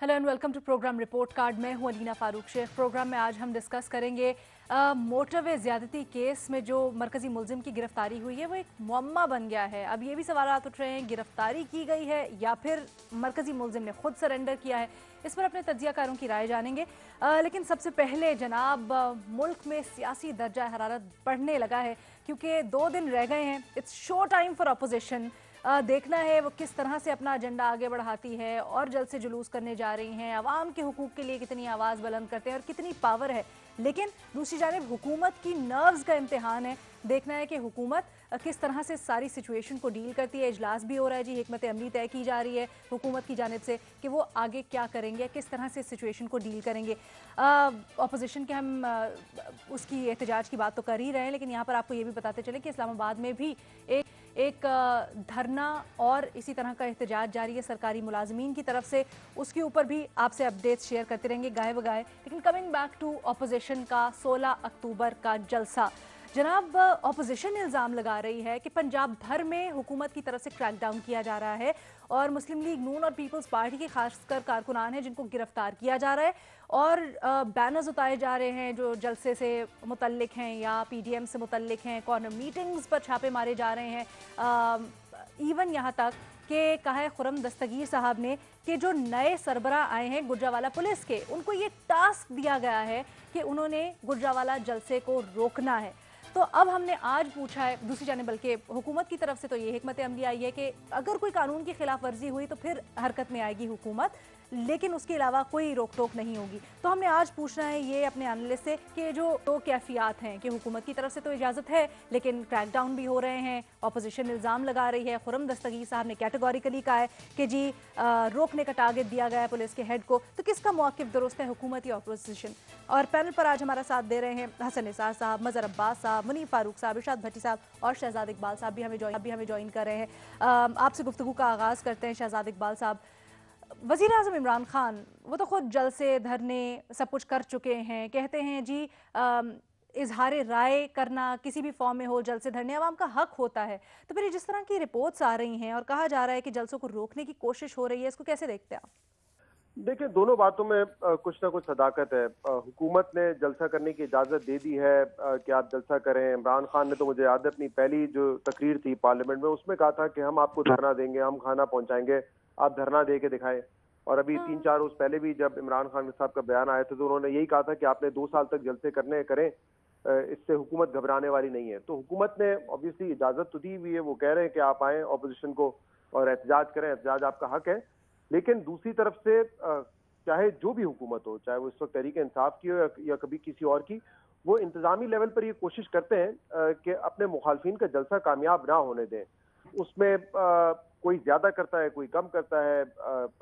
Hello and welcome to programme report card. मैं हूं Alina Farooq Sheikh. Programme में आज हम डिस्कस करेंगे मोटरवे ज्यादती केस में जो मरकजी मुलजिम की गिरफ्तारी हुई है वो एक मुअम्मा बन गया है। अब ये भी सवाल उठ रहे हैं गिरफ्तारी की गई है या फिर मरकजी मुलजिम ने खुद सरेंडर किया है। इस पर अपने तज्जियाकारों की राय जानेंगे। लेकिन सबसे पहले जनाब, मुल्क में सियासी दर्जा हरारत बढ़ने लगा है क्योंकि 2 दिन रह गए हैं। It's show time for opposition. देखना है वो किस तरह से अपना एजेंडा आगे बढ़ाती है और जल्द से जुलूस करने जा रही हैं, आवाम के हुकूक के लिए कितनी आवाज़ बुलंद करते हैं और कितनी पावर है। लेकिन दूसरी जानिब हुकूमत की नर्व्स का इम्तिहान है। देखना है कि हुकूमत किस तरह से सारी सिचुएशन को डील करती है। इजलास भी हो रहा है जी, हिकमत अमली तय की जा रही है हुकूमत की जानिब से कि वो आगे क्या करेंगे, किस तरह से सिचुएशन को डील करेंगे। अपोजिशन के हम उसकी एहतजाज की बात तो कर ही रहे हैं, लेकिन यहाँ पर आपको ये भी बताते चले कि इस्लामाबाद में भी एक धरना और इसी तरह का एहतजाज जारी है सरकारी मुलाजमीन की तरफ से। उसके ऊपर भी आपसे अपडेट्स शेयर करते रहेंगे गाए बगाए। लेकिन कमिंग बैक टू अपोजिशन का 16 अक्टूबर का जलसा, जनाब, अपोजिशन इल्ज़ाम लगा रही है कि पंजाब भर में हुकूमत की तरफ से क्रैकडाउन किया जा रहा है और मुस्लिम लीग नून और पीपल्स पार्टी के खासकर कारकुनान हैं जिनको गिरफ्तार किया जा रहा है और बैनर्स उतारे जा रहे हैं जो जलसे से मुतल्लिक हैं या पीडीएम से मुतल्लिक हैं। कॉर्नर मीटिंग्स पर छापे मारे जा रहे हैं। इवन यहाँ तक कि कहा है खुर्रम दस्तगीर साहब ने कि जो नए सरबराह आए हैं गुजरावाला पुलिस के, उनको ये टास्क दिया गया है कि उन्होंने गुजरावाला जलसे को रोकना है। तो अब हमने आज पूछा है दूसरी जानिब, बल्कि हुकूमत की तरफ से तो ये हिकमत अमली आई है कि अगर कोई कानून की खिलाफ वर्जी हुई तो फिर हरकत में आएगी हुकूमत, लेकिन उसके अलावा कोई रोक टोक नहीं होगी। तो हमने आज पूछना है ये अपने एनालिस्ट से कि जो दो कैफियत हैं कि हुकूमत की तरफ से तो इजाज़त है लेकिन क्रैकडाउन भी हो रहे हैं, अपोजिशन इल्ज़ाम लगा रही है। खुर्रम दस्तगीर साहब ने कैटेगोरिकली कहा है कि जी रोकने का टारगेट दिया गया है पुलिस के हेड को। तो किसका मौक़िफ़ दुरुस्त है, हुकूमत या अपोजिशन? और पैनल पर आज हमारा साथ दे रहे हैं हसन निसार साहब, मज़हर अब्बास साहब, मुनीर फारूक साहब, इरशाद भट्टी साहब और शहजाद इकबाल साहब भी हमें ज्वाइन कर रहे हैं। आपसे गुफ्तगू का आगाज़ करते हैं। शहजाद इकबाल साहब, वज़ीर आज़म इमरान खान वो तो खुद जलसे धरने सब कुछ कर चुके हैं, कहते हैं जी इजहार राय करना किसी भी फॉर्म में हो, जलसे धरने आवाम का हक होता है। तो फिर जिस तरह की रिपोर्ट्स आ रही हैं और कहा जा रहा है कि जलसों को रोकने की कोशिश हो रही है, इसको कैसे देखते हैं आप? देखिए, दोनों बातों में कुछ ना कुछ सदाकत है। हुकूमत ने जलसा करने की इजाज़त दे दी है कि आप जलसा करें। इमरान खान ने तो मुझे याद है अपनी पहली जो तकरीर थी पार्लियामेंट में उसमें कहा था कि हम आपको धरना देंगे, हम खाना पहुंचाएंगे, आप धरना दे के दिखाएं। और अभी 3-4 रोज पहले भी जब इमरान खान साहब का बयान आया था तो उन्होंने यही कहा था कि आपने 2 साल तक जलसे करें, इससे हुकूमत घबराने वाली नहीं है। तो हुकूमत ने ऑब्वियसली इजाज़त तो दी हुई है, वो कह रहे हैं कि आप आएँ अपोजिशन को और एहतजाज करें, एहतजाज आपका हक है। लेकिन दूसरी तरफ से चाहे जो भी हुकूमत हो, चाहे वो इस वक्त तहरीक इंसाफ की हो या कभी किसी और की, वो इंतजामी लेवल पर ये कोशिश करते हैं कि अपने मुखालफिन का जलसा कामयाब ना होने दें। उसमें कोई ज्यादा करता है, कोई कम करता है।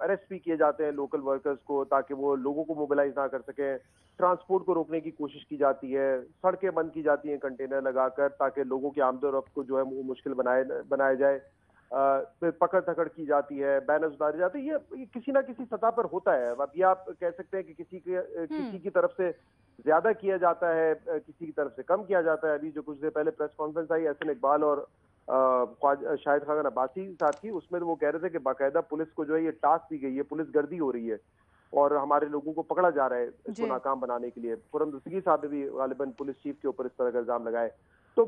अरेस्ट भी किए जाते हैं लोकल वर्कर्स को ताकि वो लोगों को मोबिलाइज ना कर सकें। ट्रांसपोर्ट को रोकने की कोशिश की जाती है, सड़कें बंद की जाती हैं कंटेनर लगाकर ताकि लोगों की आमदोरफ्त को जो है वो मुश्किल बनाया जाए। फिर पकड़ धकड़ की जाती है, बैनर्स उतारे जाते हैं। ये किसी ना किसी सतह पर होता है। अब ये आप कह सकते हैं कि किसी की तरफ से ज्यादा किया जाता है, किसी की तरफ से कम किया जाता है। अभी जो कुछ देर पहले प्रेस कॉन्फ्रेंस आई हसन इकबाल और शाहिद खान अब्बासी साथ की, उसमें तो वो कह रहे थे कि बाकायदा पुलिस को जो है ये टास्क दी गई है, पुलिस गर्दी हो रही है और हमारे लोगों को पकड़ा जा रहा है इसको नाकाम बनाने के लिए। खुर्रम दस्तगीर साहब ने भी गालिबन पुलिस चीफ के ऊपर इस तरह का इल्जाम लगाए। तो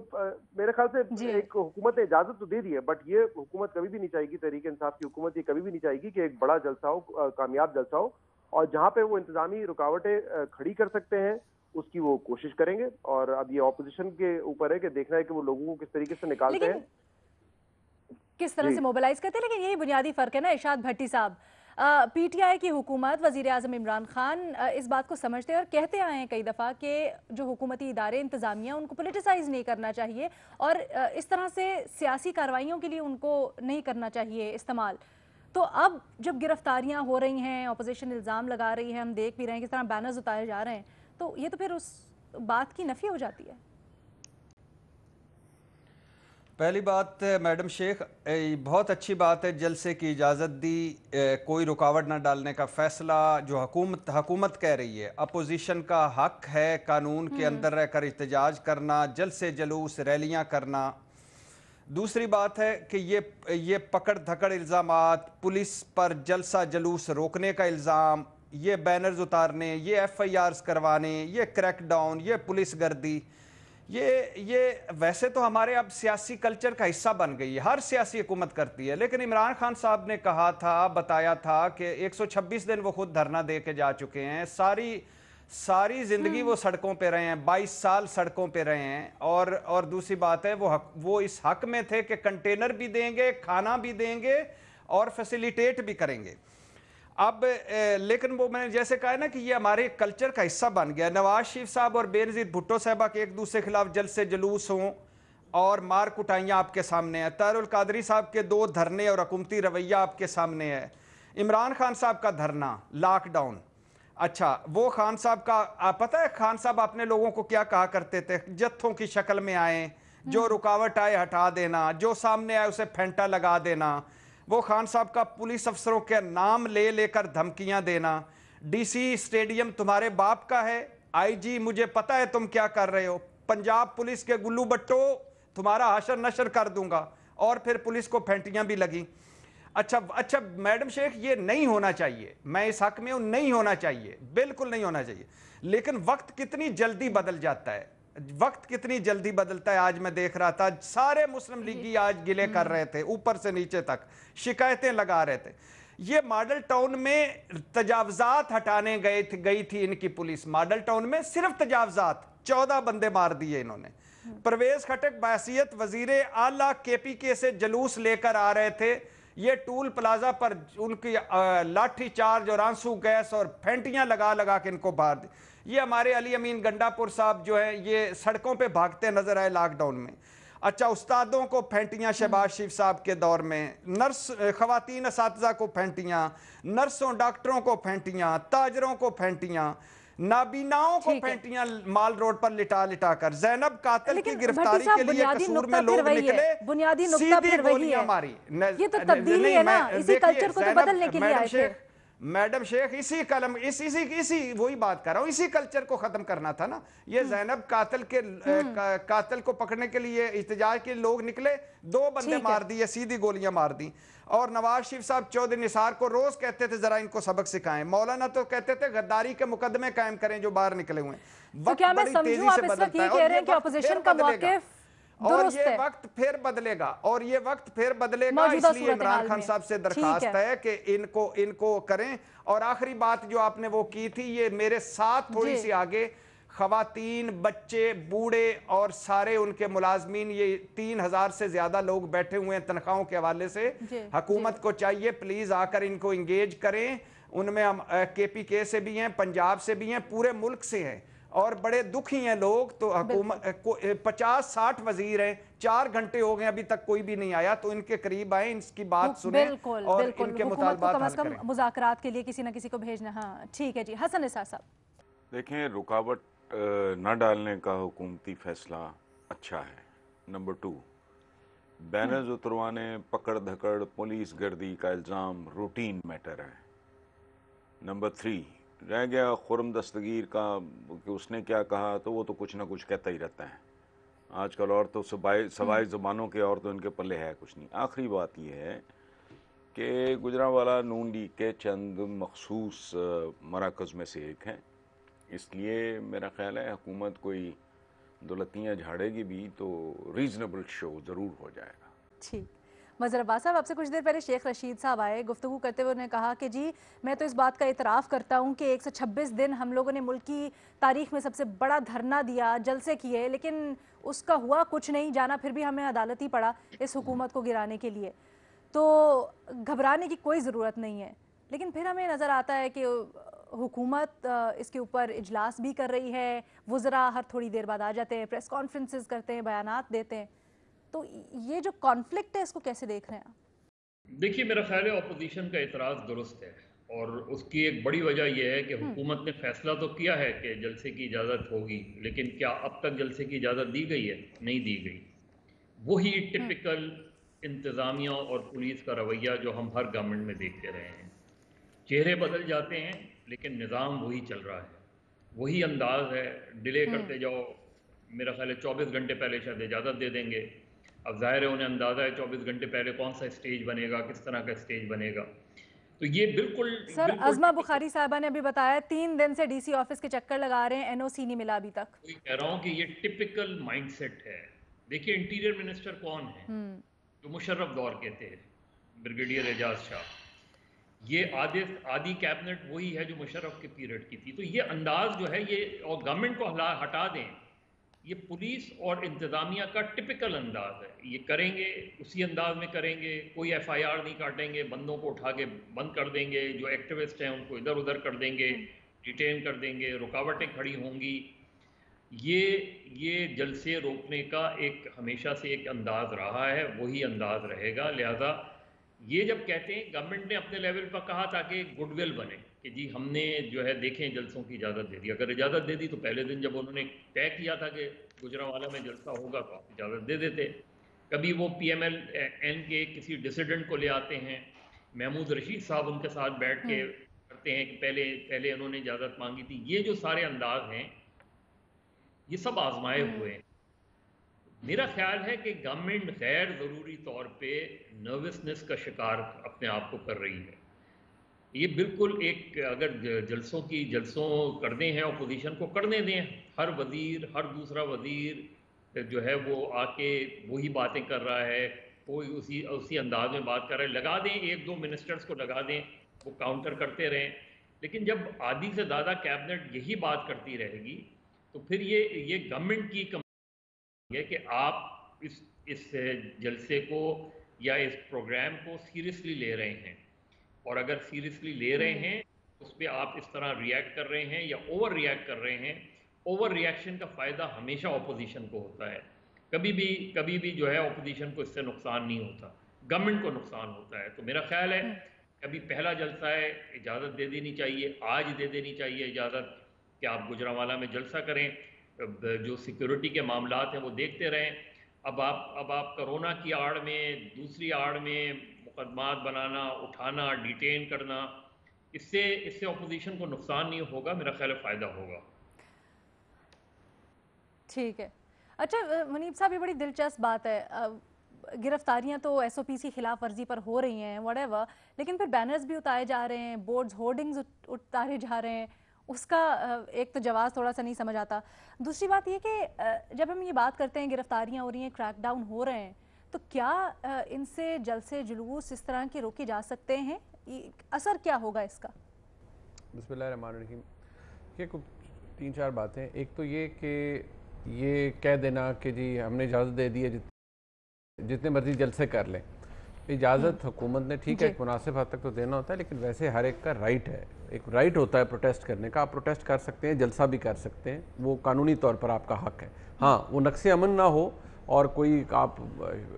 मेरे ख्याल से एक हुकूमत ने इजाजत तो दे दी है, बट ये हुकूमत कभी भी नहीं चाहेगी, तहरीक इंसाफ की हुकूमत ये कभी भी नहीं चाहेगी कि एक बड़ा जलसा हो, कामयाब जलसा हो। और जहां पे वो इंतजामी रुकावटें खड़ी कर सकते हैं उसकी वो कोशिश करेंगे। और अब ये ऑपोजिशन के ऊपर है कि देखना है कि वो लोगों को किस तरीके से निकालते हैं, किस तरह से मोबिलाइज करते हैं। लेकिन यही बुनियादी फर्क है ना इरशाद भट्टी साहब। पीटीआई की हुकूमत, वजीर आज़म इमरान खान इस बात को समझते हैं और कहते आए हैं कई दफ़ा कि जो हुकूमती इदारे इंतज़ामिया उनको पोलिटिसाइज नहीं करना चाहिए और इस तरह से सियासी कार्रवाइयों के लिए उनको नहीं करना चाहिए इस्तेमाल। तो अब जब गिरफ्तारियां हो रही हैं, अपोजिशन इल्ज़ाम लगा रही है, हम देख भी रहे हैं किस तरह बैनर्स उतारे जा रहे हैं, तो ये तो फिर उस बात की नफ़ी हो जाती है। पहली बात मैडम शेख, बहुत अच्छी बात है जलसे की इजाज़त दी, कोई रुकावट ना डालने का फैसला जो हुकूमत कह रही है। अपोजिशन का हक है कानून के अंदर रहकर एहतजाज करना, जलसे जुलूस रैलियां करना। दूसरी बात है कि ये पकड़ धकड़ इल्ज़ामात, पुलिस पर जलसा जलूस रोकने का इल्ज़ाम, ये बैनर्स उतारने, ये एफआईआर्स करवाने, ये क्रैकडाउन, ये पुलिस गर्दी, ये वैसे तो हमारे अब सियासी कल्चर का हिस्सा बन गई है, हर सियासी हुकूमत करती है। लेकिन इमरान खान साहब ने कहा था, बताया था कि 126 दिन वो खुद धरना दे के जा चुके हैं, सारी जिंदगी वो सड़कों पे रहे हैं, 22 साल सड़कों पे रहे हैं। और दूसरी बात है वो इस हक में थे कि कंटेनर भी देंगे, खाना भी देंगे और फैसिलिटेट भी करेंगे। अब लेकिन वो मैंने जैसे कहा ना कि ये हमारे कल्चर का हिस्सा बन गया। नवाज शरीफ साहब और बेनजीर भुट्टो साहबा के एक दूसरे के खिलाफ जलसे जुलूस हों और मार कुटाइयाँ आपके सामने है, तारुल कादरी साहब के 2 धरने और हुकूमती रवैया आपके सामने है, इमरान खान साहब का धरना, लॉकडाउन। अच्छा, वो खान साहब का पता है खान साहब अपने लोगों को क्या कहा करते थे? जत्थों की शक्ल में आए, जो रुकावट आए हटा देना, जो सामने आए उसे फेंटा लगा देना। वो खान साहब का पुलिस अफसरों के नाम ले लेकर धमकियां देना, डीसी स्टेडियम तुम्हारे बाप का है, आईजी मुझे पता है तुम क्या कर रहे हो, पंजाब पुलिस के गुल्लू बट्टो तुम्हारा हशर नशर कर दूंगा। और फिर पुलिस को फेंटियां भी लगी। अच्छा मैडम शेख, ये नहीं होना चाहिए, मैं इस हक में हूं, नहीं होना चाहिए, बिल्कुल नहीं होना चाहिए। लेकिन वक्त कितनी जल्दी बदल जाता है, वक्त कितनी जल्दी बदलता है। आज मैं देख रहा था सारे मुस्लिम लीगी आज गिले कर रहे थे, ऊपर से नीचे तक शिकायतें लगा रहे थे। ये मॉडल टाउन में तजावजात हटाने गई थी इनकी पुलिस। मॉडल टाउन में सिर्फ तजावजात, 14 बंदे मार दिए इन्होंने। परवेज खटक बहैसियत वजीरे आला केपीके से जलूस लेकर आ रहे थे, ये टूल प्लाजा पर उनकी लाठी चार्ज और आंसू गैस और फेंटियां लगा लगा के इनको बाहर दी। ये हमारे अली अमीन गंडापुर साहब जो है ये सड़कों पे भागते नजर आए लॉकडाउन में। अच्छा, उस्तादों को फेंटियां शहबाज शरीफ साहब के दौर में, नर्स खवातीन असातिज़ा को फेंटियां, नर्सों डॉक्टरों को फेंटियां, ताजरों को फेंटियां, नाबीनाओं को फेंटियां माल रोड पर लिटा लिटा कर। जैनब कातिल की गिरफ्तारी के लिए कसूर में लोग निकले, बुनियादी नुक्ता फिर वही है। मारी। ये तो तब्दीली है ना, इसी कल्चर को तो बदलने के लिए आए थे। मैडम शेख, इसी वही बात कर रहा हूं, इसी कल्चर को खत्म करना था ना। ये जैनब कातिल को पकड़ने के लिए इhtजाज के लोग निकले, 2 बंदे मार दिए, सीधी गोलियां मार दी। और नवाज शरीफ साहब चौधरी निसार को रोज कहते थे जरा इनको सबक सिखाएं, मौलाना तो कहते थे गद्दारी के मुकदमे कायम करें जो बाहर निकले हुए हैं। तो क्या मैं समझूं आप इस वक्त ये कह रहे हैं कि ऑपोजिशन का मौक़िफ़ और ये वक्त फिर बदलेगा, और ये वक्त फिर बदलेगा। इसलिए इमरान खान साहब से दरखास्त है कि इनको करें। और आखिरी बात जो आपने वो की थी, ये मेरे साथ थोड़ी सी आगे, खवातीन, बच्चे, बूढ़े और सारे उनके मुलाजमीन, ये 3000 से ज्यादा लोग बैठे हुए हैं तनख्वाहों के हवाले से। हुकूमत को चाहिए प्लीज आकर इनको इंगेज करें। उनमें हम केपीके से भी हैं, पंजाब से भी हैं, पूरे मुल्क से हैं और बड़े दुखी हैं लोग। तो हुकूमत 50-60 वजीर हैं, 4 घंटे हो गए अभी तक कोई भी नहीं आया, तो इनके करीब आए, इनकी बात सुने और इनके मुतालबात हल करें। मुज़ाकरात के लिए किसी ना किसी को भेजना। हाँ ठीक है जी, हसन निसार साहब। देखें, रुकावट न डालने का हुकूमती फैसला अच्छा है। नंबर 2, बैनर्स उतरवाने, पकड़ धकड़, पुलिस गर्दी का इल्ज़ाम रूटीन मैटर है। नंबर 3, रह गया खुरम दस्तगीर का कि उसने क्या कहा, तो वो तो कुछ ना कुछ कहता ही रहता है आजकल, और तो सवाई ज़ुबानों के और तो इनके पल्ले है कुछ नहीं। आखिरी बात यह है कि गुजरांवाला नून लीग के चंद मखसूस मराकज़ में से एक है, इसलिए मेरा ख्याल है हुकूमत कोई दौलतियाँ झाड़ेगी भी तो रीज़नेबल शो ज़रूर हो जाएगा। ठीक, मज़हर अब्बास साहब, आपसे कुछ देर पहले शेख रशीद साहब आए, गुफ्तगू करते हुए उन्होंने कहा कि जी मैं तो इस बात का इतराफ़ करता हूँ कि 126 दिन हम लोगों ने मुल्क की तारीख में सबसे बड़ा धरना दिया, जलसे किए, लेकिन उसका हुआ कुछ नहीं, जाना फिर भी हमें अदालत ही पड़ा इस हुकूमत को गिराने के लिए। तो घबराने की कोई ज़रूरत नहीं है। लेकिन फिर हमें नज़र आता है कि हुकूमत इसके ऊपर इजलास भी कर रही है, वुज़रा हर थोड़ी देर बाद आ जाते हैं, प्रेस कॉन्फ्रेंसेस करते हैं, बयानात देते हैं। तो ये जो कॉन्फ्लिक्ट है इसको कैसे देख रहे हैं आप? देखिए, मेरा ख्याल है अपोजिशन का इतराज़ दुरुस्त है, और उसकी एक बड़ी वजह यह है कि हुकूमत ने फैसला तो किया है कि जलसे की इजाज़त होगी, लेकिन क्या अब तक जलसे की इजाज़त दी गई है? नहीं दी गई। वही टिपिकल इंतज़ामिया और पुलिस का रवैया जो हम हर गवर्नमेंट में देखते रहे हैं। चेहरे बदल जाते हैं लेकिन निज़ाम वही चल रहा है, वही अंदाज है, डिले करते जाओ। मेरा ख्याल है 24 घंटे पहले शायद इजाज़त दे देंगे, अब जाहिर है उन्हें अंदाज़ा है 24 घंटे पहले कौन सा स्टेज बनेगा, किस तरह का स्टेज बनेगा। तो ये बिल्कुल सर, बिल्कुल अज़मा बुखारी साहबा ने अभी बताया 3 दिन से डीसी ऑफिस के चक्कर लगा रहे हैं, एनओसी नहीं मिला अभी तक। वही कह रहा हूँ कि ये टिपिकल माइंडसेट है। देखिए इंटीरियर मिनिस्टर कौन है, जो मुशर्रफ दौर के थे, ब्रिगेडियर एजाज शाह। ये आधी कैबिनेट वही है जो मुशर्रफ के पीरियड की थी। तो ये अंदाज जो है ये, और गवर्नमेंट को हटा दें, ये पुलिस और इंतज़ामिया का टिपिकल अंदाज है। ये करेंगे उसी अंदाज में करेंगे, कोई एफआईआर नहीं काटेंगे, बंदों को उठा के बंद कर देंगे, जो एक्टिविस्ट हैं उनको इधर उधर कर देंगे, डिटेन कर देंगे, रुकावटें खड़ी होंगी। ये जलसे रोकने का एक हमेशा से एक अंदाज रहा है, वही अंदाज रहेगा। लिहाजा ये जब कहते हैं, गवर्नमेंट ने अपने लेवल पर कहा ताकि गुडविल बने कि जी हमने जो है देखें जलसों की इजाज़त दे दी। अगर इजाज़त दे दी तो पहले दिन जब उन्होंने तय किया था कि गुजरांवाला में जलसा होगा तो आप इजाज़त दे देते। कभी वो PMLN के किसी डिसिडेंट को ले आते हैं, महमूद रशीद साहब उनके साथ बैठ के करते हैं कि पहले उन्होंने इजाज़त मांगी थी। ये जो सारे अंदाज हैं ये सब आजमाए हुए हैं। मेरा ख्याल है कि गवर्नमेंट गैर ज़रूरी तौर पे नर्वसनेस का शिकार अपने आप को कर रही है। ये बिल्कुल एक, अगर जलसों करने हैं अपोजिशन को करने दें। हर वज़ीर, हर दूसरा वज़ीर जो है वो आके वही बातें कर रहा है, कोई उसी अंदाज में बात कर रहा है। लगा दें, 1-2 मिनिस्टर्स को लगा दें, वो काउंटर करते रहें। लेकिन जब आधी से ज़्यादा कैबिनेट यही बात करती रहेगी तो फिर ये गवर्नमेंट की है कि आप इस जलसे को या इस प्रोग्राम को सीरियसली ले रहे हैं, और अगर सीरियसली ले रहे हैं उस पर आप इस तरह रिएक्ट कर रहे हैं या ओवर रिएक्ट कर रहे हैं। ओवर रिएक्शन का फ़ायदा हमेशा ऑपोजिशन को होता है। कभी भी जो है ऑपोजिशन को इससे नुकसान नहीं होता, गवर्नमेंट को नुकसान होता है। तो मेरा ख्याल है कभी पहला जलसा है, इजाज़त दे देनी चाहिए, आज दे देनी चाहिए इजाज़त कि आप गुजरांवाला में जलसा करें। जो सिक्योरिटी के मामलात हैं वो देखते रहें। अब आप कोरोना की आड़ में, दूसरी आड़ में मुकदमात बनाना, उठाना, डिटेन करना, इससे ऑपोजिशन को नुकसान नहीं होगा, मेरा ख्याल है फ़ायदा होगा। ठीक है। अच्छा मुनीब साहब, ये बड़ी दिलचस्प बात है, गिरफ्तारियां तो SOP की खिलाफ वर्जी पर हो रही हैं व्हाटएवर, लेकिन फिर बैनर्स भी उतारे जा रहे हैं, बोर्ड्स, होर्डिंग्स उतारे जा रहे हैं। उसका एक तो जवाब थोड़ा सा नहीं समझ आता। दूसरी बात ये कि जब हम ये बात करते हैं गिरफ्तारियां हो रही हैं, क्रैकडाउन हो रहे हैं, तो क्या इनसे जलसे जुलूस इस तरह के रोके जा सकते हैं? असर क्या होगा इसका? बिस्मिल्लाहिर्रहमानिर्रहीम। ये कुछ 3-4 बातें। एक तो ये कि ये कह देना कि जी हमने इजाज़त दे दी है, जितने मर्जी जलसे कर लें। इजाज़त हुकूमत ने ठीक है एक मुनासिब हद तक तो देना होता है, लेकिन वैसे हर एक का राइट है, एक राइट होता है प्रोटेस्ट करने का। आप प्रोटेस्ट कर सकते हैं, जलसा भी कर सकते हैं, वो कानूनी तौर पर आपका हक है। हाँ, वो नक्शे अमन ना हो और कोई आप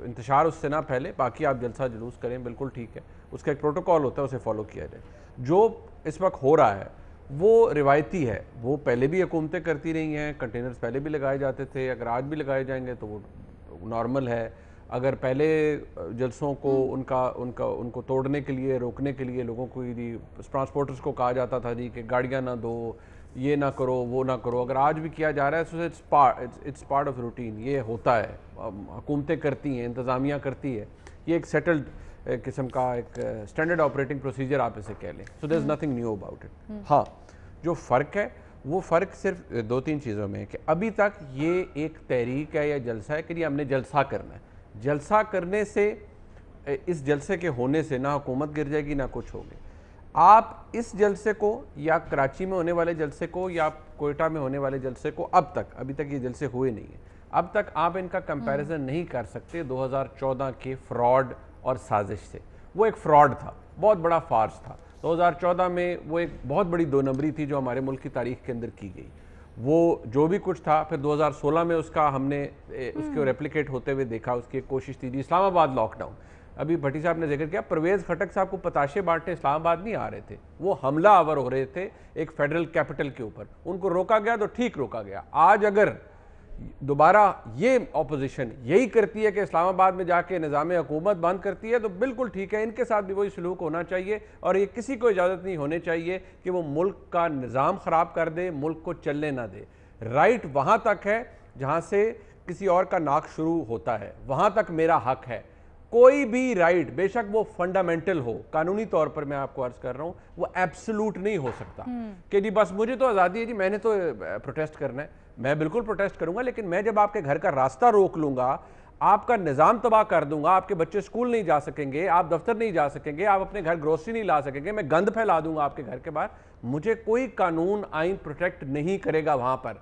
इंतशार उससे ना फैले, बाकी आप जलसा जुलूस करें, बिल्कुल ठीक है। उसका एक प्रोटोकॉल होता है, उसे फॉलो किया जाए। जो इस वक्त हो रहा है वो रिवायती है, वो पहले भी हुकूमतें करती रही हैं। कंटेनर्स पहले भी लगाए जाते थे, अगर आज भी लगाए जाएंगे तो वो नॉर्मल है। अगर पहले जलसों को उनको तोड़ने के लिए, रोकने के लिए लोगों को ट्रांसपोर्टर्स को कहा जाता था जी कि गाड़ियाँ ना दो, ये ना करो, वो ना करो, अगर आज भी किया जा रहा है तो इट्स पार्ट ऑफ रूटीन। ये होता है, हुकूमतें करती हैं, इंतज़ामिया करती है, ये एक सेटल्ड किस्म का एक स्टैंडर्ड ऑपरेटिंग प्रोसीजर आप इसे कह लें। So there is nothing new about it. हाँ, जो फ़र्क है वो फ़र्क सिर्फ 2-3 चीज़ों में है कि अभी तक ये एक तहरीक है या जलसा है कि हमने जलसा करना है। जलसा करने से, इस जलसे के होने से ना हुकूमत गिर जाएगी ना कुछ होगी। आप इस जलसे को या कराची में होने वाले जलसे को या कोयटा में होने वाले जलसे को, अभी तक ये जलसे हुए नहीं हैं, अब तक आप इनका कंपैरिजन नहीं कर सकते 2014 के फ्रॉड और साजिश से। वो एक फ्रॉड था, बहुत बड़ा फार्स था। 2014 में वो एक बहुत बड़ी 2 नंबरी थी जो हमारे मुल्क की तारीख के अंदर की गई। वो जो भी कुछ था, फिर 2016 में उसका हमने उसके रेप्लिकेट होते हुए देखा, उसकी एक कोशिश थी। इस्लामाबाद लॉकडाउन, अभी भट्टी साहब ने जिक्र किया, परवेज़ खटक साहब को पताशे बांटने इस्लामाबाद नहीं आ रहे थे, वो हमला आवर हो रहे थे एक फेडरल कैपिटल के ऊपर, उनको रोका गया तो ठीक रोका गया। आज अगर दोबारा ये ऑपोजिशन यही करती है कि इस्लामाबाद में जाके निज़ाम हुकूमत बंद करती है, तो बिल्कुल ठीक है, इनके साथ भी वही सलूक होना चाहिए। और ये किसी को इजाज़त नहीं होनी चाहिए कि वो मुल्क का निज़ाम ख़राब कर दे, मुल्क को चलने ना दे। राइट वहाँ तक है जहाँ से किसी और का नाक शुरू होता है, वहां तक मेरा हक है। कोई भी राइट, बेशक वो फंडामेंटल हो, कानूनी तौर पर मैं आपको अर्ज कर रहा हूं, वो एब्सोल्यूट नहीं हो सकता कि जी बस मुझे तो आज़ादी है जी, मैंने तो प्रोटेस्ट करना है। मैं बिल्कुल प्रोटेस्ट करूंगा, लेकिन मैं जब आपके घर का रास्ता रोक लूंगा, आपका निज़ाम तबाह कर दूंगा, आपके बच्चे स्कूल नहीं जा सकेंगे, आप दफ्तर नहीं जा सकेंगे, आप अपने घर ग्रोसरी नहीं ला सकेंगे, मैं गंद फैला दूंगा आपके घर के बाहर, मुझे कोई कानून आइन प्रोटेक्ट नहीं करेगा वहां पर।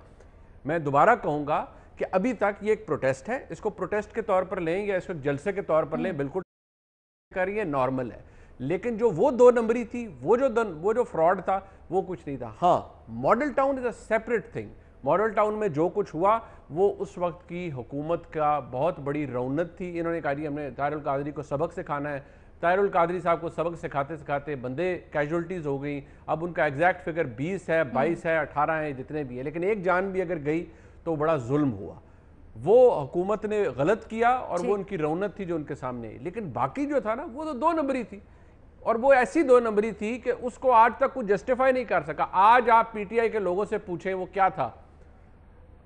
मैं दोबारा कहूंगा कि अभी तक ये एक प्रोटेस्ट है, इसको प्रोटेस्ट के तौर पर लें या इसको जलसे के तौर पर लें, बिल्कुल करिए, नॉर्मल है। लेकिन जो वो 2 नंबरी थी, वो जो फ्रॉड था, वो कुछ नहीं था। हाँ, model town is a separate thing. Model town में जो कुछ हुआ वो उस वक्त की हुकूमत का बहुत बड़ी रौनक थी। इन्होंने कहा जी हमने ताहिरुल कादरी को सबक सिखाना है। ताहिरुल कादरी साहब को सबक सिखाते सिखाते बंदे कैजुअल्टीज हो गई। अब उनका एग्जैक्ट फिगर 20 है, 22 है, 18 है, जितने भी है, लेकिन एक जान भी अगर गई तो बड़ा जुल्म हुआ। वो हुकूमत ने गलत किया और वो उनकी रौनक थी जो उनके सामने। लेकिन बाकी जो था ना, वो तो 2 नंबरी थी, और वो ऐसी 2 नंबरी थी कि उसको आज तक कुछ जस्टिफाई नहीं कर सका। आज आप पीटीआई के लोगों से पूछें वो क्या था,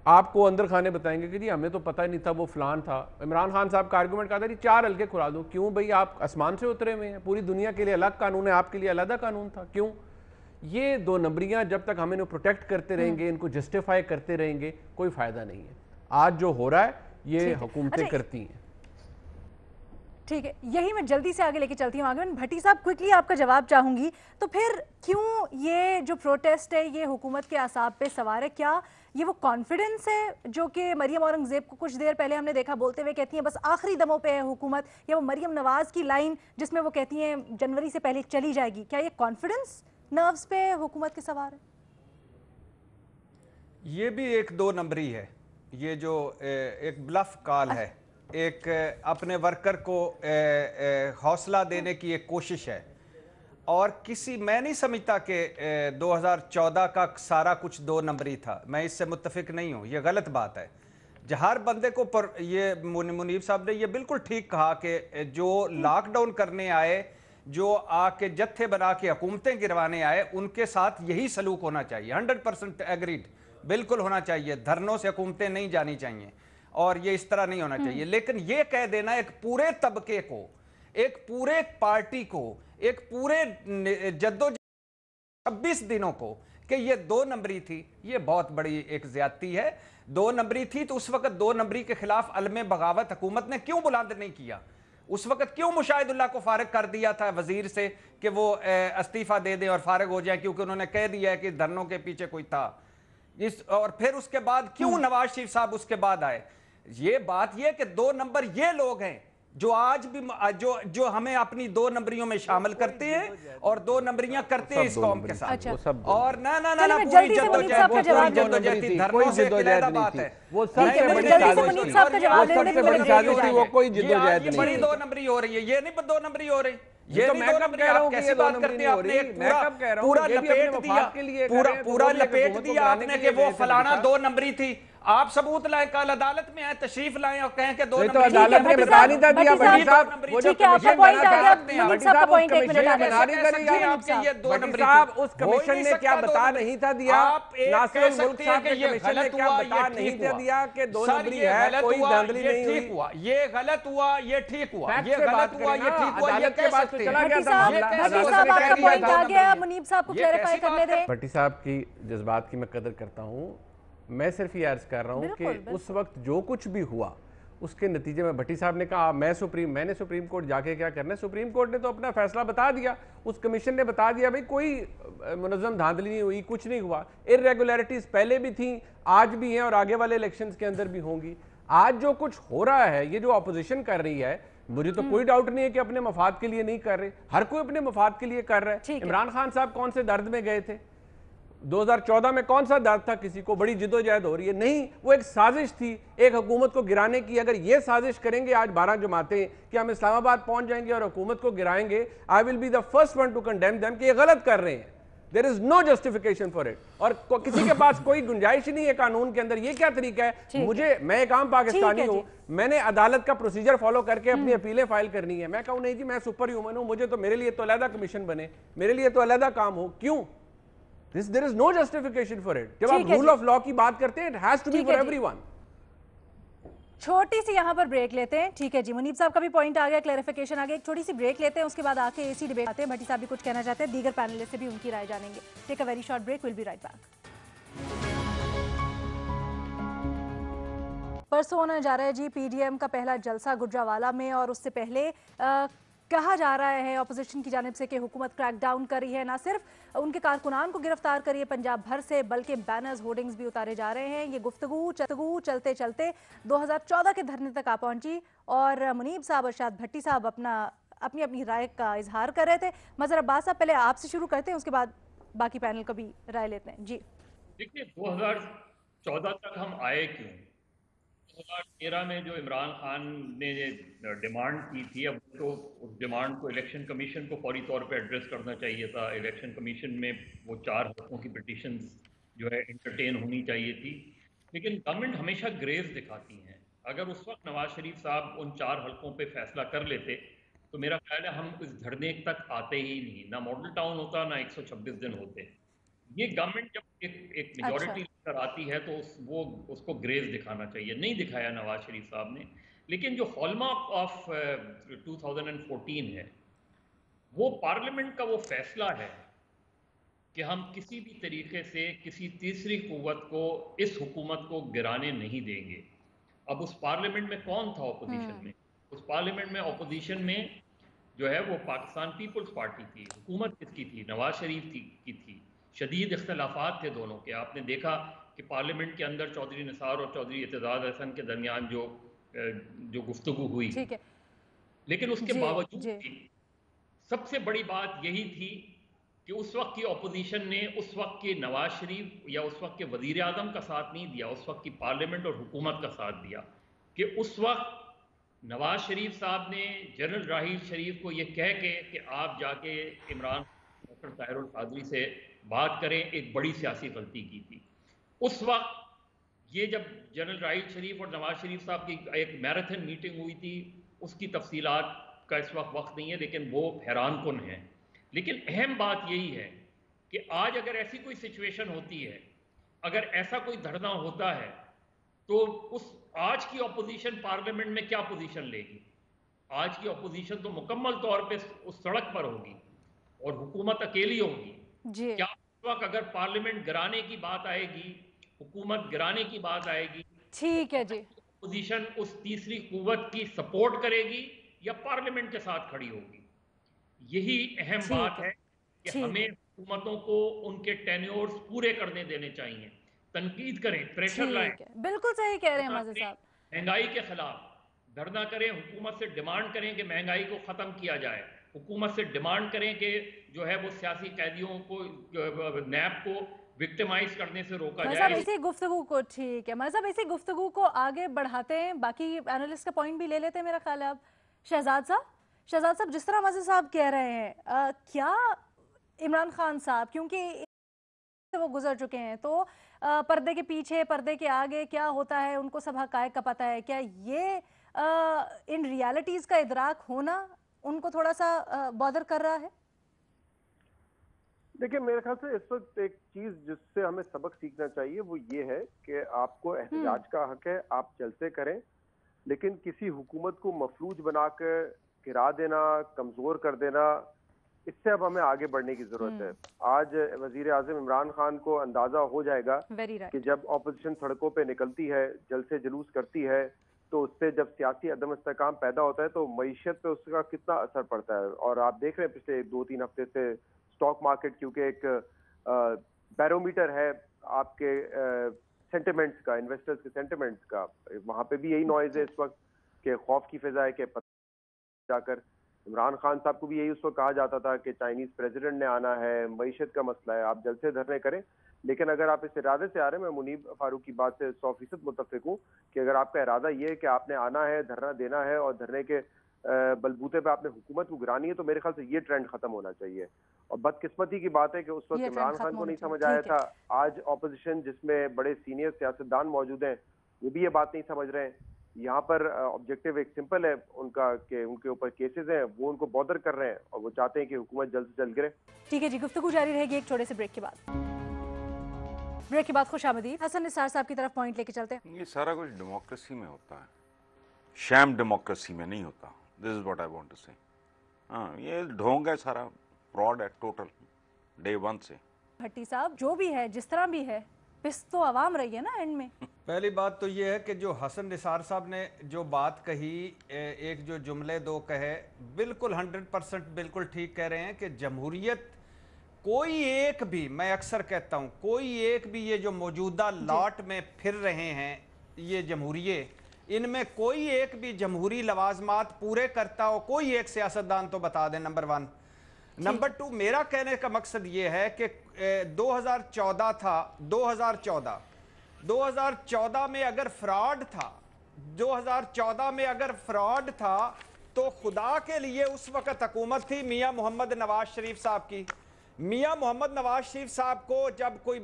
आपको अंदर खाने बताएंगे कि जी हमें तो पता ही नहीं था वो फलान था। इमरान खान साहब का आर्गूमेंट कहा था जी 4 हल्के खुला दो। क्यों भाई, आप आसमान से उतरे हुए हैं? पूरी दुनिया के लिए अलग कानून है, आपके लिए अलग कानून था, क्यों? ये 2 नंबरियां जब तक हम इन्हें प्रोटेक्ट करते रहेंगे, इनको जस्टिफाई करते रहेंगे, कोई फायदा नहीं है। आज जो हो रहा है ये हुकूमतें करती हैं। ठीक है, यही मैं जल्दी से आगे लेके चलती हूँ। आगे मैं भट्टी साहब क्विकली आपका जवाब चाहूंगी। तो फिर क्यों ये जो प्रोटेस्ट है ये हुकूमत के आसाब पे सवार है? क्या ये वो कॉन्फिडेंस है जो कि मरियम औरंगजेब को कुछ देर पहले हमने देखा बोलते हुए कहती हैं बस आखिरी दमों पे है हुकूमत, या वो मरियम नवाज की लाइन जिसमें वो कहती हैं जनवरी से पहले चली जाएगी, क्या ये कॉन्फिडेंस नर्व्स पे हुकूमत के सवार है? ये भी एक 2 नंबरी है। ये जो एक ब्लफ कॉल है, एक अपने वर्कर को हौसला देने की एक कोशिश है। और मैं नहीं समझता कि 2014 का सारा कुछ 2 नंबरी था। मैं इससे मुत्तफिक नहीं हूँ, ये गलत बात है। हर बंदे को ये मुनीब साहब ने ये बिल्कुल ठीक कहा कि जो लॉकडाउन करने आए, जो आके जत्थे बना के हुकूमतें गिरवाने आए, उनके साथ यही सलूक होना चाहिए। 100% एग्रीड, बिल्कुल होना चाहिए। धरनों से हुकूमतें नहीं जानी चाहिए और ये इस तरह नहीं होना चाहिए। लेकिन ये कह देना एक पूरे तबके को, एक पूरे पार्टी को, एक पूरे जद्दोजहद 26 दिनों को कि ये 2 नंबरी थी, ये बहुत बड़ी एक ज्यादती है। 2 नंबरी थी तो उस वक्त 2 नंबरी के खिलाफ अलमे बगावत हुकूमत ने क्यों बुलंद नहीं किया? उस वक्त क्यों मुशाहिदुल्लाह को फारिग कर दिया था वजीर से कि वो इस्तीफा दे दें और फारिग हो जाए, क्योंकि उन्होंने कह दिया है कि धरनों के पीछे कोई था। और फिर उसके बाद क्यों नवाज शरीफ साहब उसके बाद आए? ये बात ये कि 2 नंबर ये लोग हैं जो आज भी जो हमें अपनी 2 नंबरियों में शामिल करते हैं और 2 नंबरियां करते हैं इस कौम के साथ। और ना पूरी जद्दोजहद थी, धरनों से अलग बात है। वो सबसे बड़ी साजिश थी, वो कोई जद्दोजहद नहीं। बड़ी 2 नंबरी हो रही है, ये नहीं 2 नंबरी हो रही। ये तो मैं कब कह रहा हूं कि ये 2 नंबरी हो रही है? मैं कब कह रहा हूं? पूरा लपेट दिया, पूरा लपेट दिया आपने कि वो फलाना 2 नंबरी थी। आप सबूत लाए, कल अदालत में आए, तशरीफ लाए और कहें कि 2 नंबरी। अदालत ने बता नहीं था दिया भट्टी साहब, वो जो आपका पॉइंट आ गया, भट्टी साहब का पॉइंट 1 मिनट आ गया। आपके ये 2 नंबरी साहब उस कमीशन ने क्या बता नहीं था दिया? नासिर मुल्क साहब के कमीशन ने क्या बता नहीं था दिया कि 2 नंबरी है, कोई धांधली नहीं ठीक हुआ, ये गलत हुआ, ये ठीक हुआ, ये गलत हुआ, ये ठीक हुआ, ये के बाद चला गया था मामला। भट्टी साहब आपका पॉइंट आ गया, मुनीब साहब को क्लैरिफाई करने दें। भट्टी साहब की जज्बात की मैं कदर करता हूँ, मैं सिर्फ ये अर्ज कर रहा हूँ कि उस वक्त जो कुछ भी हुआ उसके नतीजे में भट्टी साहब ने कहा मैंने सुप्रीम कोर्ट जाके क्या करना है। सुप्रीम कोर्ट ने तो अपना फैसला बता दिया, उस कमीशन ने बता दिया भाई कोई मुनज़्ज़म धांधली नहीं हुई, कुछ नहीं हुआ। इर्रेगुलरिटीज पहले भी थी, आज भी हैं और आगे वाले इलेक्शंस के अंदर भी होंगी। आज जो कुछ हो रहा है, ये जो अपोजिशन कर रही है, मुझे तो कोई डाउट नहीं है कि अपने मफाद के लिए नहीं कर रहे, हर कोई अपने मफाद के लिए कर रहा है। इमरान खान साहब कौन से दर्द में गए थे? 2014 में कौन सा दर्द था किसी को? बड़ी जिद्दोजहद हो रही है? नहीं, वो एक साजिश थी एक हुकूमत को गिराने की। अगर ये साजिश करेंगे आज 12 जमातें कि हम इस्लामाबाद पहुंच जाएंगे और हुकूमत को गिराएंगे, I will be the first one to condemn them कि ये गलत कर रहे हैं। There is no justification for it, और किसी के पास कोई गुंजाइश ही नहीं है कानून के अंदर। ये क्या तरीका है? मैं एक आम पाकिस्तानी हूं, मैंने अदालत का प्रोसीजर फॉलो करके अपनी अपीलें फाइल करनी है। मैं कहूं नहीं जी मैं सुपर ह्यूमन हूं, मुझे तो, मेरे लिए तो अलहदा कमीशन बने, मेरे लिए तो अलहदा काम हो, क्यों? There is no justification for it. जब आप रूल ऑफ लॉ की बात करते हैं, it has to be for everyone. छोटी सी यहाँ पर ब्रेक लेते हैं। ठीक है जी, मुनीब साहब का भी पॉइंट आ गया, क्लैरिफिकेशन आ गया। एक छोटी सी ब्रेक लेते हैं, उसके बाद आके एसी डिबेट आते हैं। भट्टी साहब भी कुछ कहना चाहते हैं, दीगर पैनलिस्ट से भी उनकी राय जानेंगे। Take a very short break, will be right back. परसों होने जा रहा है जी पीडीएम का पहला जलसा गुजरावाला में, और उससे पहले कहा जा रहा है अपोजिशन की जानिब से कि हुकूमत क्रैकडाउन कर रही है, ना सिर्फ उनके कारकुनान को गिरफ्तार करी है पंजाब भर से, बल्कि बैनर्स होर्डिंग्स भी उतारे जा रहे हैं। ये गुफ्तगू चलते चलते 2014 के धरने तक आ पहुंची, और मुनीब साहब और शायद भट्टी साहब अपनी अपनी राय का इजहार कर रहे थे। मजहर अब्बास साहब, पहले आपसे शुरू करते हैं, उसके बाद बाकी पैनल को भी राय लेते हैं जी। देखिए, 2014 तक हम आए क्यों? 2013 में जो इमरान खान ने डिमांड की थी, अब तो उस डिमांड को इलेक्शन कमीशन को फौरी तौर पे एड्रेस करना चाहिए था। इलेक्शन कमीशन में वो 4 हल्कों की पिटीशंस जो है इंटरटेन होनी चाहिए थी, लेकिन गवर्नमेंट हमेशा ग्रेस दिखाती हैं। अगर उस वक्त नवाज शरीफ साहब उन 4 हल्कों पे फैसला कर लेते तो मेरा ख्याल है हम इस धरने तक आते ही नहीं, ना मॉडल टाउन होता, ना 126 दिन होते। ये गवर्नमेंट जब एक मेजॉरिटी लेकर आती है तो वो उसको ग्रेस दिखाना चाहिए, नहीं दिखाया नवाज शरीफ साहब ने। लेकिन जो हॉलमार्क ऑफ 2014 है, वो पार्लियामेंट का वो फैसला है कि हम किसी भी तरीके से किसी तीसरी कुव्वत को, इस हुकूमत को गिराने नहीं देंगे। अब उस पार्लियामेंट में कौन था ऑपोजिशन में? उस पार्लियामेंट में ऑपोजिशन में जो है वो पाकिस्तान पीपल्स पार्टी थी। हुकूमत किसकी थी? नवाज शरीफ की थी। शदीद इख्तलाफात थे दोनों के। आपने देखा कि पार्लियामेंट के अंदर चौधरी निसार और चौधरी एतजाज हसन के दरमियान जो गुफ्तगू हुई, ठीक है, लेकिन उसके बावजूद जी। भी सबसे बड़ी बात यही थी कि उस वक्त की अपोजिशन ने उस वक्त के नवाज शरीफ या उस वक्त के वजीर आजम का साथ नहीं दिया, उस वक्त की पार्लियामेंट और हुकूमत का साथ दिया। कि उस वक्त नवाज शरीफ साहब ने जनरल राहील शरीफ को यह कह के कि आप जाके इमरान डॉक्टर ताहिरुल कादरी से बात करें, एक बड़ी सियासी गलती की थी। उस वक्त ये जब जनरल राहील शरीफ और नवाज शरीफ साहब की एक मैराथन मीटिंग हुई थी, उसकी तफसीलात का इस वक्त नहीं है, लेकिन वो हैरान कुन है। लेकिन अहम बात यही है कि आज अगर ऐसी कोई सिचुएशन होती है, अगर ऐसा कोई धरना होता है, तो उस आज की अपोजिशन पार्लियामेंट में क्या पोजीशन लेगी? आज की अपोजिशन तो मुकम्मल तौर पे उस सड़क पर होगी और हुकूमत अकेली होगी जी। क्या उस वक्त अगर पार्लियामेंट गिराने की बात आएगी, हुकूमत गिराने की बात आएगी, ठीक है जी, अपोजिशन उस तीसरी कुव्वत की सपोर्ट करेगी या पार्लियामेंट के साथ खड़ी होगी? यही अहम बात है कि हमें हुकूमतों को उनके टेन्योर्स पूरे करने देने चाहिए। तनकीद करें, प्रेशर लाएं। बिल्कुल सही कह रहे हैं माजिद साहब। महंगाई के खिलाफ धरना करें, हुकूमत से डिमांड करें कि महंगाई को खत्म किया जाए। हुकूमत से डिमांड करें कि जो है वो सियासी कैदियों को, नैब को विक्टिमाइज करने से रोका जाए। इसी गुफ्तगू को, ठीक है मतलब इसी गुफ्तगू को आगे बढ़ाते हैं, बाकी एनालिस्ट का पॉइंट भी ले लेते हैं। मेरा ख्याल है अब शहजाद साहब जिस तरह माजिद साहब कह रहे हैं, क्या इमरान खान साहब, क्योंकि वो गुजर चुके हैं, तो पर्दे के पीछे पर्दे के आगे क्या होता है उनको सब हकायक का पता है, क्या ये इन रियलिटीज का इदराक होना उनको थोड़ा सा बॉदर कर रहा है? देखिए, मेरे ख्याल से इस वक्त एक चीज जिससे हमें सबक सीखना चाहिए वो ये है कि आपको एहतजाज का हक है, आप जलसे करें, लेकिन किसी हुकूमत को मफलूज बनाकर गिरा देना, कमजोर कर देना, इससे अब हमें आगे बढ़ने की जरूरत है। आज वजीर आजम इमरान खान को अंदाजा हो जाएगा कि जब ऑपोजिशन सड़कों पे निकलती है, जलसे जुलूस करती है, तो उससे जब सियासी अदम इस्तेकाम पैदा होता है तो मईशत पे उसका कितना असर पड़ता है। और आप देख रहे हैं पिछले 2-3 हफ्ते से स्टॉक मार्केट, क्योंकि एक बैरोमीटर है आपके सेंटिमेंट्स का, इन्वेस्टर्स के सेंटिमेंट्स का, वहां पे भी यही नॉइज है इस वक्त कि खौफ की फिजा है कि जाकर इमरान खान साहब को भी यही उस वक्त कहा जाता था कि चाइनीज प्रेसिडेंट ने आना है, मईशत का मसला है, आप जलसे धरने करें। लेकिन अगर आप इस इरादे से आ रहे हैं, मैं मुनीब फारूक की बात से 100% मुत्तफिक हूँ कि अगर आपका इरादा ये है कि आपने आना है, धरना देना है और धरने के बलबूते पे आपने हुकूमत को गिरानी है, तो मेरे ख्याल से ये ट्रेंड खत्म होना चाहिए। और बदकिस्मती की बात है कि उस वक्त इमरान खान को नहीं समझ आया था। आज ऑपोजिशन जिसमें बड़े सीनियर सियासतदान मौजूद हैं, वो भी ये बात नहीं समझ रहे हैं। यहाँ पर ऑब्जेक्टिव एक सिंपल है उनका कि उनके ऊपर केसेस हैं, वो उनको बॉदर कर रहे हैं और वो चाहते हैं कि हुकूमत जल्द से जल्द गिरे। ठीक है जी, गुफ्तगू जारी रहेगी एक छोटे से ब्रेक के बाद। ब्रेक के बाद खुशामदीद। हसन निसार साहब की तरफ पॉइंट लेके चलते हैं। ये सारा कुछ डेमोक्रेसी में होता है। शैम डेमोक्रेसी में नहीं होता। This is what I want to say. हाँ, ये ढोंग है, सारा फ्रॉड है टोटल डे वन से। भट्टी साहब, जो भी है जिस तरह भी है, पिस तो आवाम रही है ना एंड में। पहली बात तो ये है कि जो हसन निसार साहब ने जो बात कही, एक जो जुमले दो कहे, बिल्कुल 100% बिल्कुल ठीक कह रहे हैं कि जमहूरियत कोई एक भी, मैं अक्सर कहता हूं, कोई एक भी ये जो मौजूदा लॉट में फिर रहे हैं ये जमहूरिये, इनमें कोई एक भी जमहूरी लवाजमात पूरे करता हो, कोई एक सियासतदान तो बता दें, नंबर 1। नंबर 2, मेरा कहने का मकसद ये है कि 2014 था, 2014 में अगर फ्रॉड था, 2014 में अगर फ्रॉड था तो खुदा के लिए उस वक्त हुकूमत थी मियां मोहम्मद नवाज शरीफ साहब की। मियां मोहम्मद नवाज शरीफ साहब को जब कोई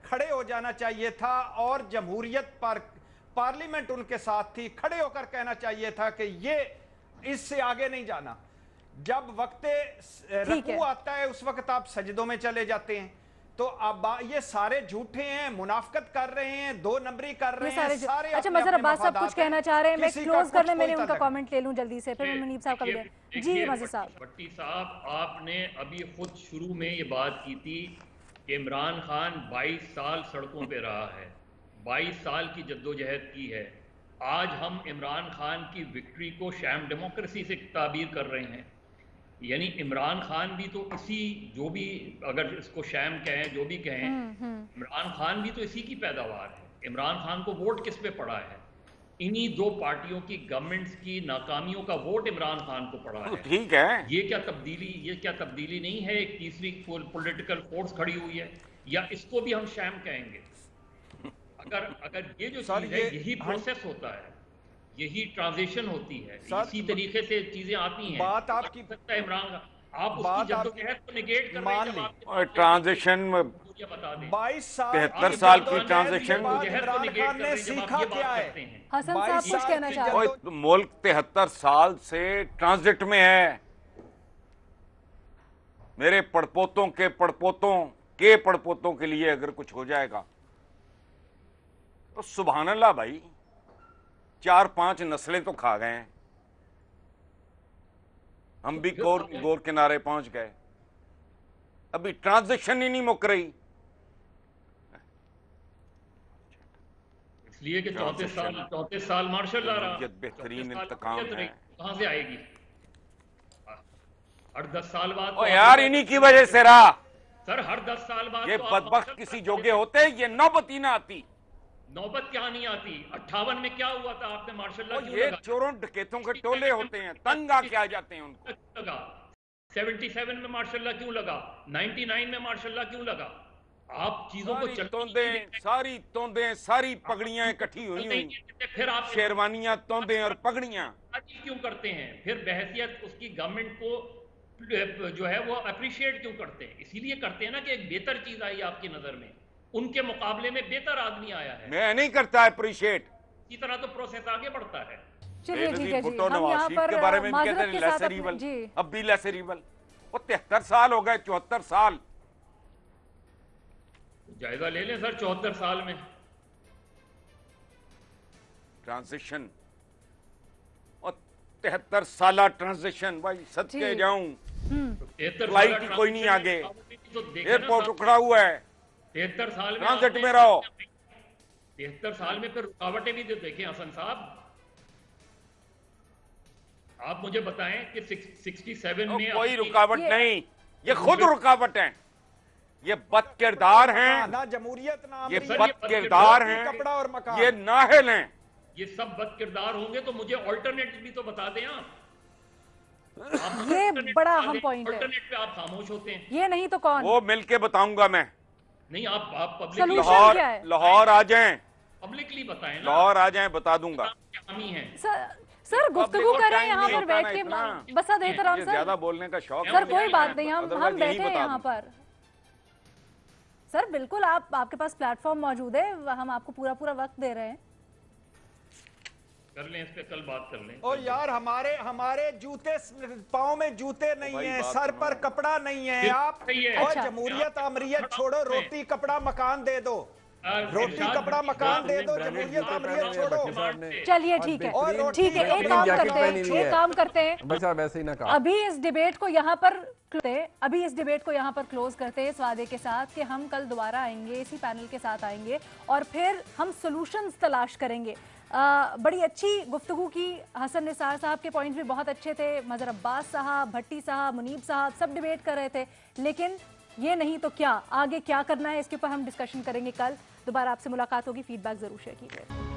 खड़े हो जाना चाहिए था और जमहूरियत पर पार्लियामेंट उनके साथ थी, खड़े होकर कहना चाहिए था कि ये इससे आगे नहीं जाना। जब वक्त रकू आता है उस वक्त आप सजदों में चले जाते हैं। तो अब ये सारे झूठे हैं, मुनाफकत कर रहे हैं, 2 नंबरी कर रहे हैं सारे। अच्छा, मजहर अब्बास साहब कुछ कहना चाह रहे हैं, मैं क्लोज करने में उनका कमेंट ले लूं जल्दी से, फिर मैं मुनीब साहब का भी। जी मजीद साहब। भट्टी साहब, आपने अभी खुद शुरू में ये बात की थी कि इमरान खान 22 साल सड़कों पे रहा है, 22 साल की जद्दोजहद की है। आज हम इमरान खान की विक्ट्री को शैम डेमोक्रेसी से ताबीर कर रहे हैं। यानी इमरान खान भी तो इसी, जो भी अगर इसको शैम कहें, जो भी कहें, इमरान खान भी तो इसी की पैदावार है। इमरान खान को वोट किस पे पड़ा है? इन्हीं 2 पार्टियों की गवर्नमेंट्स की नाकामियों का वोट इमरान खान को पड़ा है। ठीक है, ये क्या तब्दीली नहीं है? एक तीसरी पॉलिटिकल फोर्स खड़ी हुई है, या इसको भी हम शैम कहेंगे? अगर ये जो चीज है, यही प्रोसेस होता है, यही ट्रांजिशन होती है, इसी तरीके से चीजें आती हैं। बात आपकी इमरान, आप उसकी जद्दोजहद को नेगेट कर रहे हैं। और ट्रांजिशन 22 साल 73 साल की ट्रांजिशन इमरान खान ने सीखा क्या है? हसन साहब कुछ कहना चाह रहे हैं। मुल्क 73 साल से ट्रांजिट में है। मेरे पड़पोतों के पड़पोतों के लिए अगर कुछ हो जाएगा तो सुभान अल्लाह भाई, 4-5 नस्लें तो खा गए हैं, हम भी गोर किनारे पहुंच गए। अभी ट्रांजिशन ही नहीं मुक रही, इसलिए कि 34 साल मार्शल ला रहा, बेहतरीन इंतकाम है। कहां से आएगी? 8-10 साल बाद ओ यार, इन्हीं की वजह से रहा सर। हर 10 साल बाद ये बदबख्त किसी जोगे होते, ये नौबत ही ना आती। नौबत क्या नहीं आती? 58 में क्या हुआ था? आपने मार्शल लॉ क्यों ये लगा? चोरों डकैतों के टोले होते हैं, तंग आके आ जाते हैं उनको। लगा 77 में मार्शल लॉ क्यों लगा? 99 में मार्शल लॉ क्यों लगा? आप चीजों को सारी तोंदें सारी पगड़ियां इकट्ठी हुई, फिर आप शेरवानियां, तोंदें और पगड़ियां क्यों करते हैं? फिर बहसियत उसकी गवर्नमेंट को जो है वो अप्रिशिएट क्यों करते हैं? इसीलिए करते हैं ना कि एक बेहतर चीज आई आपकी नजर में, उनके मुकाबले में बेहतर आदमी आया है। मैं नहीं करता अप्रिशिएट। इसी तरह तो प्रोसेस आगे बढ़ता है। चलिए ठीक है जी, भुट्टो हम नवाज यहाँ शरीफ पर के बारे में भी कहते माजरत हैं के साथ लेसर अपने- इवल, जी अब भी लेसर इवल। वो 73 साल हो गए, 74 साल। जायजा ले लें सर, 74 साल में ट्रांजिशन और 73 साल ट्रांजिशन, भाई सदके जाऊं, 73 फ्लाइट ही कोई नहीं आगे, तो एयरपोर्ट उखड़ा हुआ है, 73 साल में ट्रांजिट आपने- में रहो। 73 साल में फिर रुकावटें भी तो देखें हसन साहब। आप मुझे बताएं कि 67 में कोई अपनी- रुकावट नहीं, ये खुद रुकावट है। ये बद किरदार हैं, ना जमहूरियत ना ये अमरीयत, बद किरदार हैं, कपड़ा और मकान। ये नाहिल हैं। ये सब बद किरदार होंगे तो मुझे ऑल्टरनेट भी तो बता दें आप। ये बड़ा अहम पॉइंट है। ऑल्टरनेट पे आप खामोश होते हैं। ये नहीं तो कौन? वो मिलके बताऊंगा मैं। नहीं, आप Solution पब्लिकली क्या है? लाहौर आ जाएं, पब्लिकली बताएं ना। लाहौर आ जाएं, बता दूंगा। हामी हैं। सर गुफ्तगू को करें टाइम यहाँ नहीं पर होता बैठ ना के, इतना। बसा देते राम ये सर। ज्यादा बोलने का शौक सर है कोई मुझे, बात नहीं, हम otherwise यही बैठे हैं बता यहाँ दूं। पर। सर बिल्कुल, आपके पास प्लेटफॉर्म मौजूद है, हम आपको पूरा वक्त दे रहे हैं। कर लें, इस पे कल बात कर लें। ओ यार, हमारे जूते, पाँव में जूते नहीं भाई है, बात सर सुनो। पर कपड़ा नहीं है। ये आप सही है। और अच्छा। जमहूरियत अमरीयत छोड़ो, रोटी कपड़ा मकान दे दो। रोटी कपड़ा मकान दे दो, जमहूरियत अमरीत छोड़ो। चलिए ठीक है, ठीक है, एक काम करते हैं, एक काम करते हैं, वैसे ही ना कहा। अभी इस डिबेट को यहाँ पर क्लोज करते हैं इस वादे के साथ कि हम कल दोबारा आएंगे, इसी पैनल के साथ आएंगे और फिर हम सॉल्यूशंस तलाश करेंगे। बड़ी अच्छी गुफ्तगू की, हसन निसार साहब के पॉइंट्स भी बहुत अच्छे थे, मजहर अब्बास साहब, भट्टी साहब, मुनीब साहब सब डिबेट कर रहे थे, लेकिन ये नहीं तो क्या, आगे क्या करना है इसके ऊपर हम डिस्कशन करेंगे। कल दोबारा आपसे मुलाकात होगी, फीडबैक जरूर शेयर कीजिए।